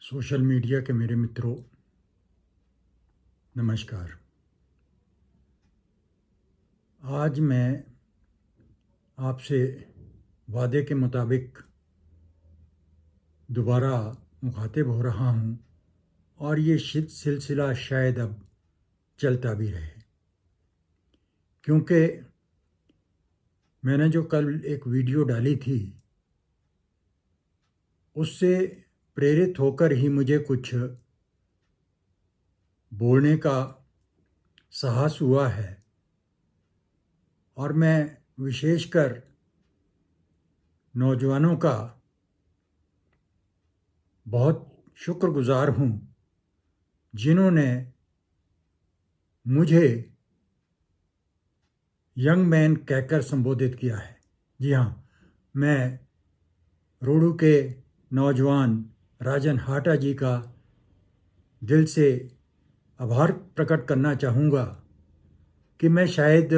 Social media के मेरे मित्रों, नमस्कार। आज मैं आपसे वादे के मुताबिक दोबारा मुखातिब हो रहा हूँ और ये सिलसिला शायद अब चलता भी रहे, क्योंकि मैंने जो कल एक वीडियो डाली थी उससे प्रेरित होकर ही मुझे कुछ बोलने का साहस हुआ है और मैं विशेषकर नौजवानों का बहुत शुक्रगुजार हूँ जिन्होंने मुझे यंग मैन कहकर संबोधित किया है। जी हाँ, मैं रोडू के नौजवान राजन हाटा जी का दिल से आभार प्रकट करना चाहूँगा कि मैं शायद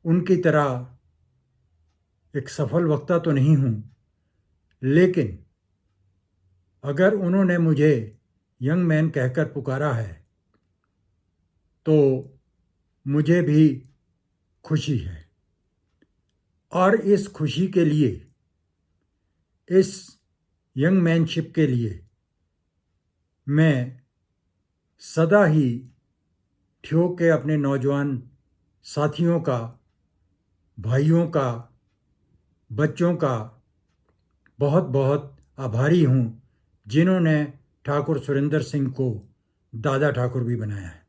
उनकी तरह एक सफल वक्ता तो नहीं हूँ, लेकिन अगर उन्होंने मुझे यंग मैन कहकर पुकारा है तो मुझे भी खुशी है। और इस खुशी के लिए, इस यंग मैनशिप के लिए मैं सदा ही ठियोग के अपने नौजवान साथियों का, भाइयों का, बच्चों का बहुत बहुत आभारी हूँ जिन्होंने ठाकुर सुरेंद्र सिंह को दादा ठाकुर भी बनाया है।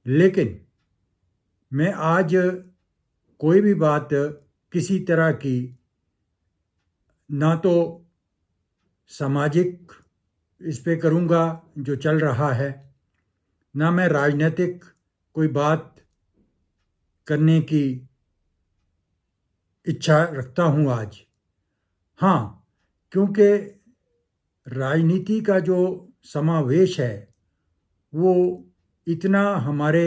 लेकिन मैं आज कोई भी बात किसी तरह की ना तो सामाजिक इस पे करूँगा जो चल रहा है, ना मैं राजनीतिक कोई बात करने की इच्छा रखता हूँ आज। हाँ, क्योंकि राजनीति का जो समावेश है वो इतना हमारे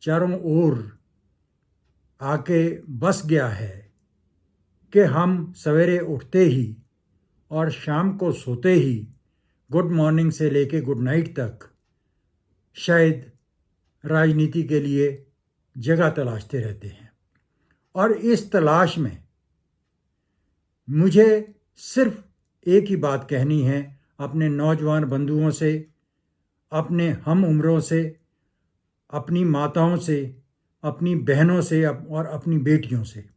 चारों ओर आके बस गया है कि हम सवेरे उठते ही और शाम को सोते ही गुड मॉर्निंग से लेके गुड नाइट तक शायद राजनीति के लिए जगह तलाशते रहते हैं। और इस तलाश में मुझे सिर्फ एक ही बात कहनी है अपने नौजवान बंधुओं से, अपने हम उम्रों से, अपनी माताओं से, अपनी बहनों से और अपनी बेटियों से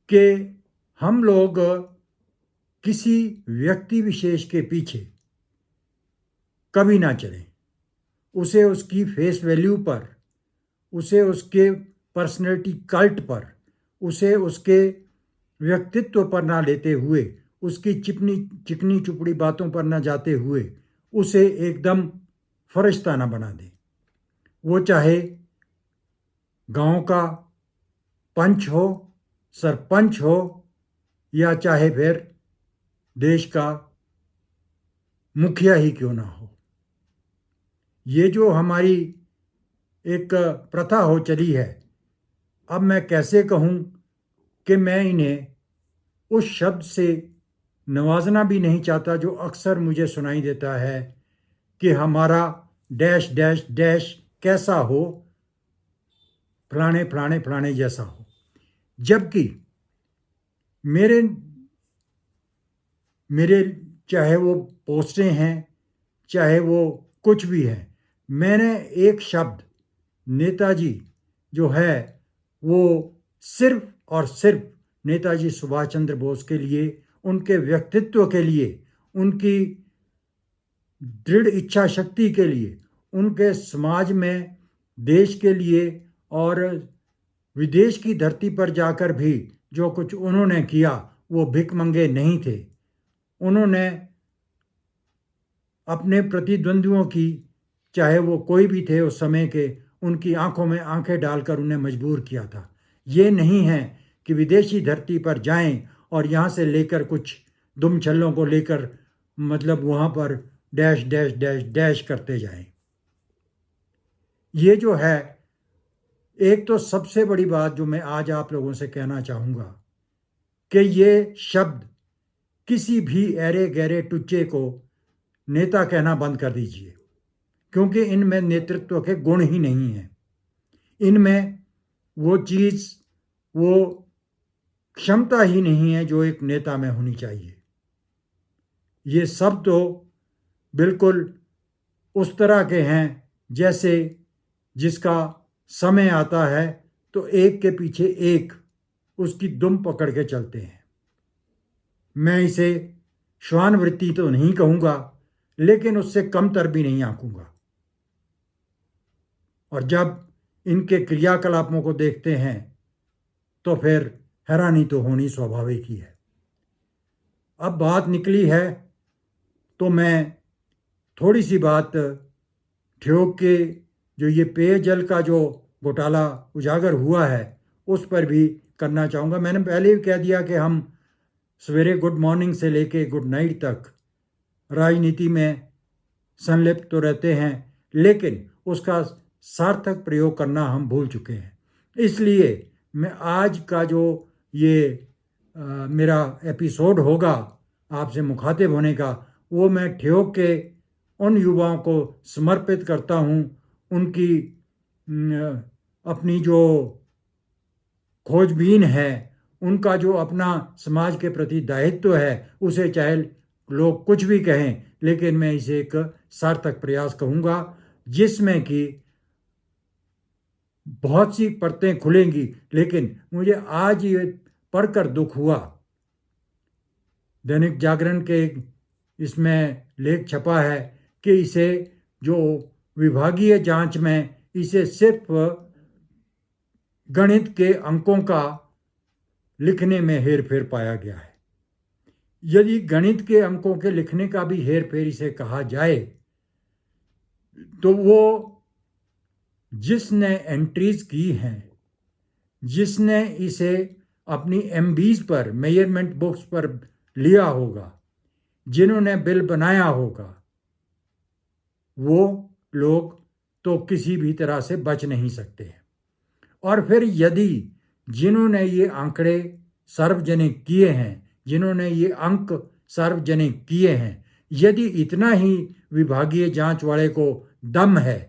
कि हम लोग किसी व्यक्ति विशेष के पीछे कभी ना चलें। उसे उसकी फेस वैल्यू पर, उसे उसके पर्सनैलिटी कल्ट पर, उसे उसके व्यक्तित्व पर ना लेते हुए, उसकी चिकनी चुपड़ी बातों पर ना जाते हुए उसे एकदम फरिश्ता ना बना दे। वो चाहे गांव का पंच हो, सरपंच हो, या चाहे फिर देश का मुखिया ही क्यों ना हो। ये जो हमारी एक प्रथा हो चली है, अब मैं कैसे कहूँ कि मैं इन्हें उस शब्द से नवाजना भी नहीं चाहता जो अक्सर मुझे सुनाई देता है कि हमारा डैश डैश डैश कैसा हो, फलाने फलाने फलाने जैसा हो। जबकि मेरे चाहे वो पोस्टें हैं, चाहे वो कुछ भी है, मैंने एक शब्द नेताजी जो है वो सिर्फ और सिर्फ नेताजी सुभाष चंद्र बोस के लिए, उनके व्यक्तित्व के लिए, उनकी दृढ़ इच्छा शक्ति के लिए, उनके समाज में देश के लिए और विदेश की धरती पर जाकर भी जो कुछ उन्होंने किया वो भिखमंगे नहीं थे। उन्होंने अपने प्रतिद्वंदियों की, चाहे वो कोई भी थे उस समय के, उनकी आंखों में आंखें डालकर उन्हें मजबूर किया था। ये नहीं है कि विदेशी धरती पर जाएं और यहाँ से लेकर कुछ दुम छल्लों को लेकर मतलब वहाँ पर डैश डैश डैश डैश करते जाएं। ये जो है, एक तो सबसे बड़ी बात जो मैं आज आप लोगों से कहना चाहूँगा कि ये शब्द किसी भी ऐरे गहरे टुच्चे को नेता कहना बंद कर दीजिए, क्योंकि इनमें नेतृत्व के गुण ही नहीं हैं। इनमें वो चीज़, वो क्षमता ही नहीं है जो एक नेता में होनी चाहिए। ये सब तो बिल्कुल उस तरह के हैं जैसे जिसका समय आता है तो एक के पीछे एक उसकी दुम पकड़ के चलते हैं। मैं इसे श्वान वृत्ति तो नहीं कहूँगा, लेकिन उससे कमतर भी नहीं आंकूंगा। और जब इनके क्रियाकलापों को देखते हैं तो फिर हैरानी तो होनी स्वाभाविक ही है। अब बात निकली है तो मैं थोड़ी सी बात ठियोग के जो ये पेयजल का जो घोटाला उजागर हुआ है उस पर भी करना चाहूँगा। मैंने पहले भी कह दिया कि हम सवेरे गुड मॉर्निंग से लेके गुड नाइट तक राजनीति में संलिप्त तो रहते हैं, लेकिन उसका सार्थक प्रयोग करना हम भूल चुके हैं। इसलिए मैं आज का जो ये मेरा एपिसोड होगा आपसे मुखातिब होने का, वो मैं ठियोग के उन युवाओं को समर्पित करता हूँ। उनकी अपनी जो खोजबीन है, उनका जो अपना समाज के प्रति दायित्व है, उसे चाहे लोग कुछ भी कहें, लेकिन मैं इसे एक सार्थक प्रयास कहूँगा जिसमें कि बहुत सी परतें खुलेंगी। लेकिन मुझे आज ये पढ़कर दुख हुआ, दैनिक जागरण के इसमें लेख छपा है कि इसे जो विभागीय जांच में इसे सिर्फ गणित के अंकों का लिखने में हेरफेर पाया गया है। यदि गणित के अंकों के लिखने का भी हेरफेर इसे कहा जाए तो वो जिसने एंट्रीज की हैं, जिसने इसे अपनी एमबीज पर, मेजरमेंट बुक्स पर लिया होगा, जिन्होंने बिल बनाया होगा, वो लोग तो किसी भी तरह से बच नहीं सकते हैं। और फिर यदि जिन्होंने ये आंकड़े सार्वजनिक किए हैं, जिन्होंने ये अंक सार्वजनिक किए हैं, यदि इतना ही विभागीय जांच वाले को दम है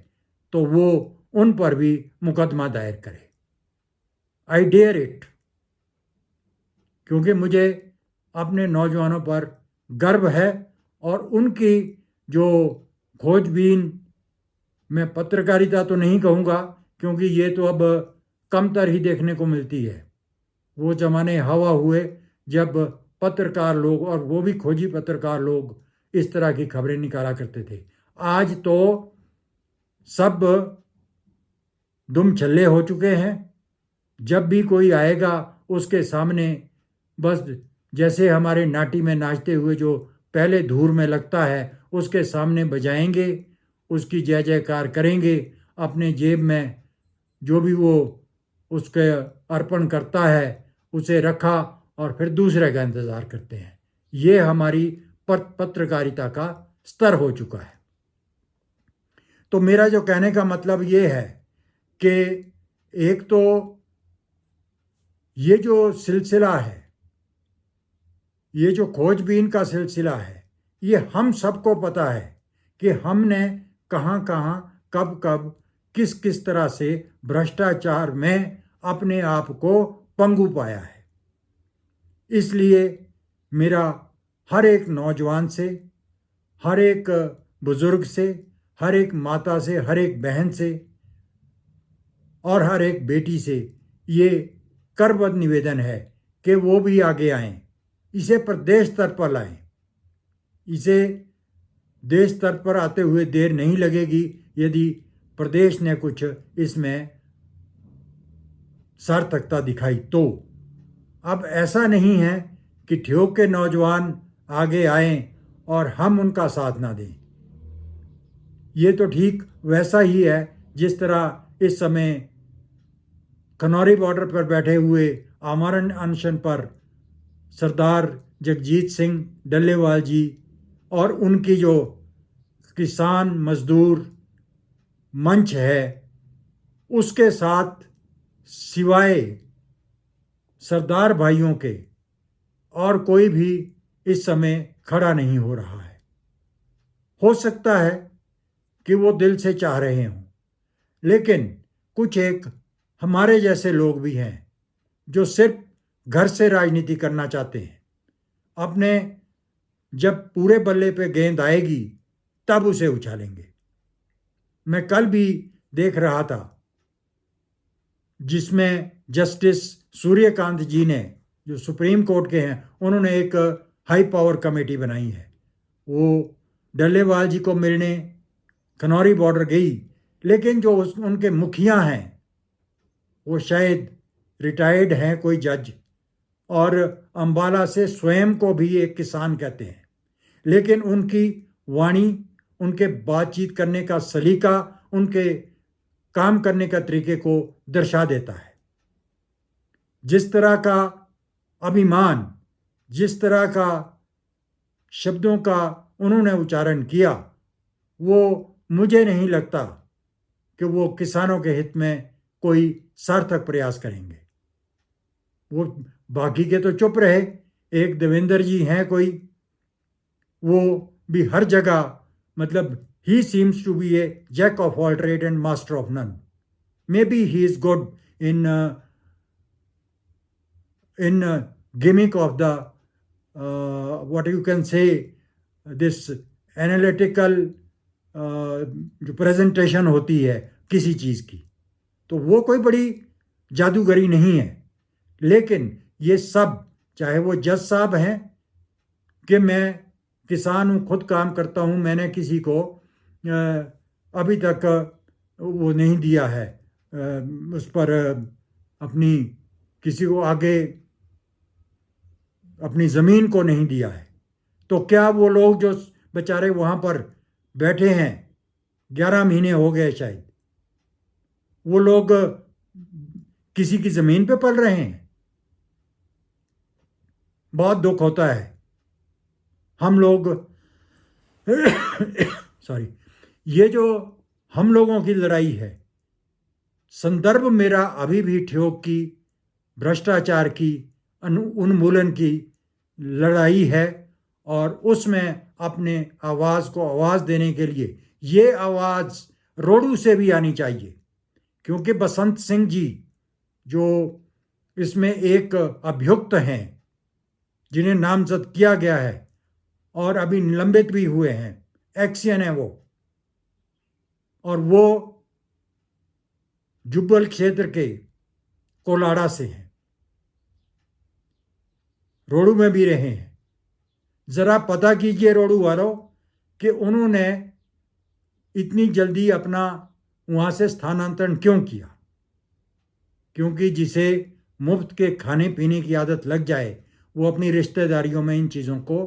तो वो उन पर भी मुकदमा दायर करे। आई डेयर इट, क्योंकि मुझे अपने नौजवानों पर गर्व है और उनकी जो खोजबीन, मैं पत्रकारिता तो नहीं कहूँगा क्योंकि ये तो अब कमतर ही देखने को मिलती है। वो ज़माने हवा हुए जब पत्रकार लोग, और वो भी खोजी पत्रकार लोग, इस तरह की खबरें निकाला करते थे। आज तो सब दुम छल्ले हो चुके हैं। जब भी कोई आएगा उसके सामने बस जैसे हमारे नाटी में नाचते हुए जो पहले धूर में लगता है उसके सामने बजाएंगे, उसकी जय जयकार करेंगे, अपने जेब में जो भी वो उसके अर्पण करता है उसे रखा और फिर दूसरे का इंतज़ार करते हैं। ये हमारी पत्रकारिता का स्तर हो चुका है। तो मेरा जो कहने का मतलब ये है कि एक तो ये जो सिलसिला है, ये जो खोजबीन का सिलसिला है, ये हम सबको पता है कि हमने कहाँ कहाँ, कब कब, किस किस तरह से भ्रष्टाचार में अपने आप को पंगु पाया है। इसलिए मेरा हर एक नौजवान से, हर एक बुजुर्ग से, हर एक माता से, हर एक बहन से और हर एक बेटी से ये करबद्ध निवेदन है कि वो भी आगे आएं, इसे प्रदेश स्तर पर लाएं। इसे देश स्तर पर आते हुए देर नहीं लगेगी यदि प्रदेश ने कुछ इसमें सार्थकता दिखाई तो। अब ऐसा नहीं है कि ठियोग के नौजवान आगे आएं और हम उनका साथ ना दें। ये तो ठीक वैसा ही है जिस तरह इस समय खनौरी बॉर्डर पर बैठे हुए आमरण अनशन पर सरदार जगजीत सिंह डल्लेवाल जी और उनकी जो किसान मजदूर मंच है, उसके साथ सिवाय सरदार भाइयों के और कोई भी इस समय खड़ा नहीं हो रहा है। हो सकता है कि वो दिल से चाह रहे हों, लेकिन कुछ एक हमारे जैसे लोग भी हैं जो सिर्फ घर से राजनीति करना चाहते हैं। अपने जब पूरे बल्ले पे गेंद आएगी तब उसे उछालेंगे। मैं कल भी देख रहा था जिसमें जस्टिस सूर्यकांत जी ने, जो सुप्रीम कोर्ट के हैं, उन्होंने एक हाई पावर कमेटी बनाई है। वो डल्लेवाल जी को मिलने खनौरी बॉर्डर गई, लेकिन जो उनके मुखिया हैं वो शायद रिटायर्ड हैं, कोई जज, और अंबाला से स्वयं को भी एक किसान कहते हैं, लेकिन उनकी वाणी, उनके बातचीत करने का सलीका, उनके काम करने का तरीके को दर्शा देता है। जिस तरह का अभिमान, जिस तरह का शब्दों का उन्होंने उच्चारण किया, वो मुझे नहीं लगता कि वो किसानों के हित में कोई सार्थक प्रयास करेंगे। वो बाकी के तो चुप रहे। एक देवेंद्र जी हैं कोई, वो भी हर जगह, मतलब he seems to be a jack of all trade and master of none. Maybe he is good in gimmick of the what you can say, this analytical जो प्रेजेंटेशन होती है किसी चीज़ की, तो वो कोई बड़ी जादूगरी नहीं है। लेकिन ये सब, चाहे वो जज साहब हैं कि मैं किसान हूँ, खुद काम करता हूँ, मैंने किसी को अभी तक वो नहीं दिया है, उस पर अपनी किसी को आगे अपनी ज़मीन को नहीं दिया है, तो क्या वो लोग जो बेचारे वहाँ पर बैठे हैं, 11 महीने हो गए शायद, वो लोग किसी की ज़मीन पे पल रहे हैं? बहुत दुख होता है। हम लोग सॉरी, ये जो हम लोगों की लड़ाई है, संदर्भ मेरा अभी भी ठियोग की, भ्रष्टाचार की, उन्मूलन की लड़ाई है, और उसमें अपने आवाज़ को आवाज़ देने के लिए ये आवाज़ रोडू से भी आनी चाहिए, क्योंकि बसंत सिंह जी जो इसमें एक अभियुक्त हैं, जिन्हें नामजद किया गया है और अभी निलंबित भी हुए हैं, एक्सियन है वो, और वो जुब्बल क्षेत्र के कोलाड़ा से हैं, रोडू में भी रहे हैं। ज़रा पता कीजिए रोडू वालों कि उन्होंने इतनी जल्दी अपना वहाँ से स्थानांतरण क्यों किया। क्योंकि जिसे मुफ्त के खाने पीने की आदत लग जाए, वो अपनी रिश्तेदारियों में इन चीज़ों को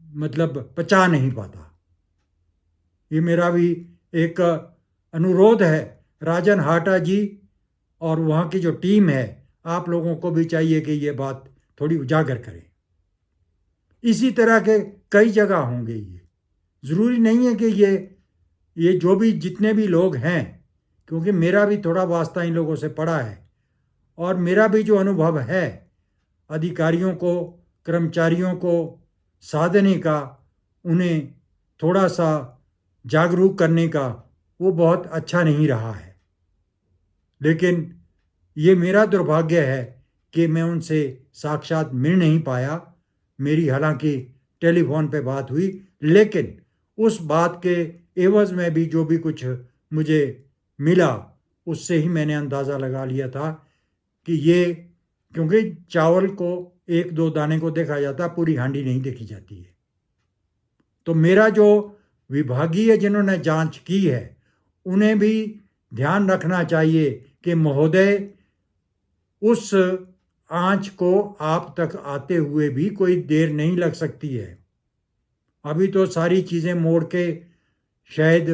मतलब पचा नहीं पाता। ये मेरा भी एक अनुरोध है, राजन हाटा जी और वहाँ की जो टीम है, आप लोगों को भी चाहिए कि ये बात थोड़ी उजागर करें। इसी तरह के कई जगह होंगे। ये ज़रूरी नहीं है कि ये जो भी जितने भी लोग हैं, क्योंकि मेरा भी थोड़ा वास्ता इन लोगों से पड़ा है, और मेरा भी जो अनुभव है अधिकारियों को, कर्मचारियों को साधने का, उन्हें थोड़ा सा जागरूक करने का, वो बहुत अच्छा नहीं रहा है। लेकिन ये मेरा दुर्भाग्य है कि मैं उनसे साक्षात मिल नहीं पाया। मेरी हालांकि टेलीफोन पे बात हुई, लेकिन उस बात के एवज में भी जो भी कुछ मुझे मिला, उससे ही मैंने अंदाज़ा लगा लिया था कि ये, क्योंकि चावल को एक दो दाने को देखा जाता, पूरी हांडी नहीं देखी जाती है। तो मेरा जो विभागीय जिन्होंने जांच की है, उन्हें भी ध्यान रखना चाहिए कि महोदय, उस आंच को आप तक आते हुए भी कोई देर नहीं लग सकती है। अभी तो सारी चीज़ें मोड़ के शायद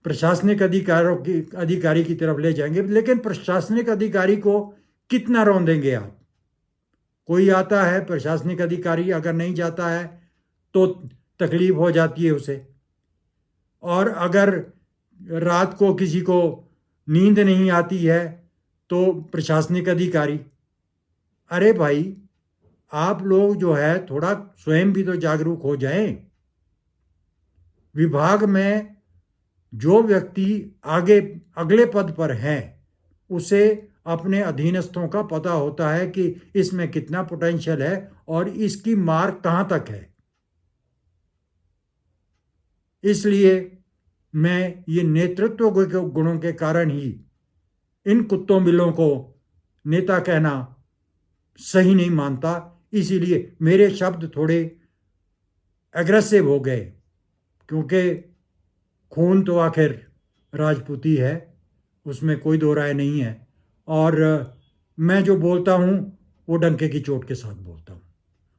प्रशासनिक अधिकारी की तरफ ले जाएंगे, लेकिन प्रशासनिक अधिकारी को कितना रौंदेंगे आप? कोई आता है प्रशासनिक अधिकारी, अगर नहीं जाता है तो तकलीफ हो जाती है उसे, और अगर रात को किसी को नींद नहीं आती है तो प्रशासनिक अधिकारी, अरे भाई, आप लोग जो है थोड़ा स्वयं भी तो जागरूक हो जाएं। विभाग में जो व्यक्ति आगे अगले पद पर हैं उसे अपने अधीनस्थों का पता होता है कि इसमें कितना पोटेंशियल है और इसकी मार्क कहाँ तक है। इसलिए मैं ये नेतृत्व के गुणों के कारण ही इन कुत्तों बिल्लों को नेता कहना सही नहीं मानता। इसीलिए मेरे शब्द थोड़े एग्रेसिव हो गए, क्योंकि खून तो आखिर राजपूती है, उसमें कोई दो राय नहीं है। और मैं जो बोलता हूँ वो डंके की चोट के साथ बोलता हूँ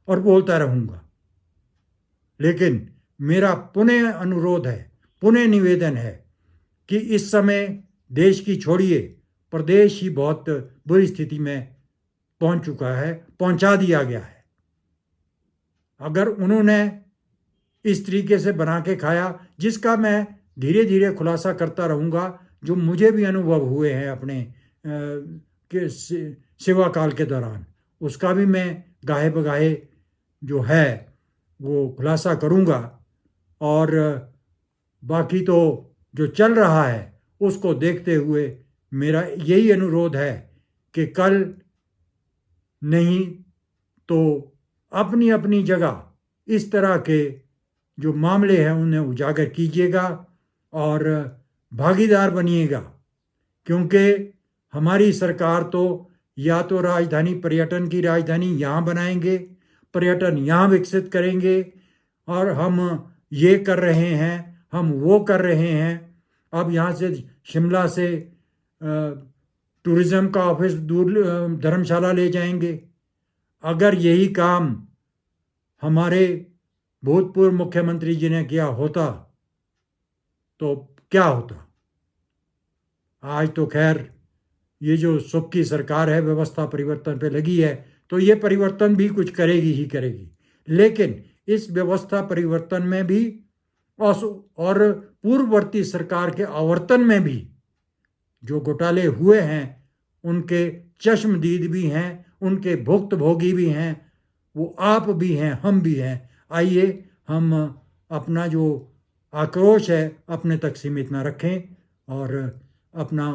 और बोलता रहूँगा। लेकिन मेरा पुनः अनुरोध है, पुनः निवेदन है कि इस समय देश की छोड़िए, प्रदेश ही बहुत बुरी स्थिति में पहुंच चुका है, पहुंचा दिया गया है। अगर उन्होंने इस तरीके से बना के खाया, जिसका मैं धीरे धीरे खुलासा करता रहूँगा, जो मुझे भी अनुभव हुए हैं अपने के सेवा काल के दौरान, उसका भी मैं गाहे बगाहे जो है वो खुलासा करूँगा। और बाकी तो जो चल रहा है उसको देखते हुए मेरा यही अनुरोध है कि कल नहीं तो अपनी अपनी जगह इस तरह के जो मामले हैं उन्हें उजागर कीजिएगा और भागीदार बनिएगा। क्योंकि हमारी सरकार तो या तो राजधानी, पर्यटन की राजधानी यहाँ बनाएंगे, पर्यटन यहाँ विकसित करेंगे, और हम ये कर रहे हैं, हम वो कर रहे हैं। अब यहाँ से शिमला से टूरिज़्म का ऑफिस दूर धर्मशाला ले जाएंगे। अगर यही काम हमारे भूतपूर्व मुख्यमंत्री जी ने किया होता तो क्या होता। आज तो खैर ये जो सुख की सरकार है, व्यवस्था परिवर्तन पे लगी है, तो ये परिवर्तन भी कुछ करेगी ही करेगी। लेकिन इस व्यवस्था परिवर्तन में भी और पूर्ववर्ती सरकार के आवर्तन में भी जो घोटाले हुए हैं उनके चश्मदीद भी हैं, उनके भुक्तभोगी भी हैं, वो आप भी हैं, हम भी हैं। आइए हम अपना जो आक्रोश है अपने तक सीमित ना रखें और अपना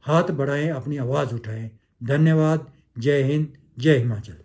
हाथ बढ़ाएं, अपनी आवाज़ उठाएं। धन्यवाद। जय हिंद, जय हिमाचल।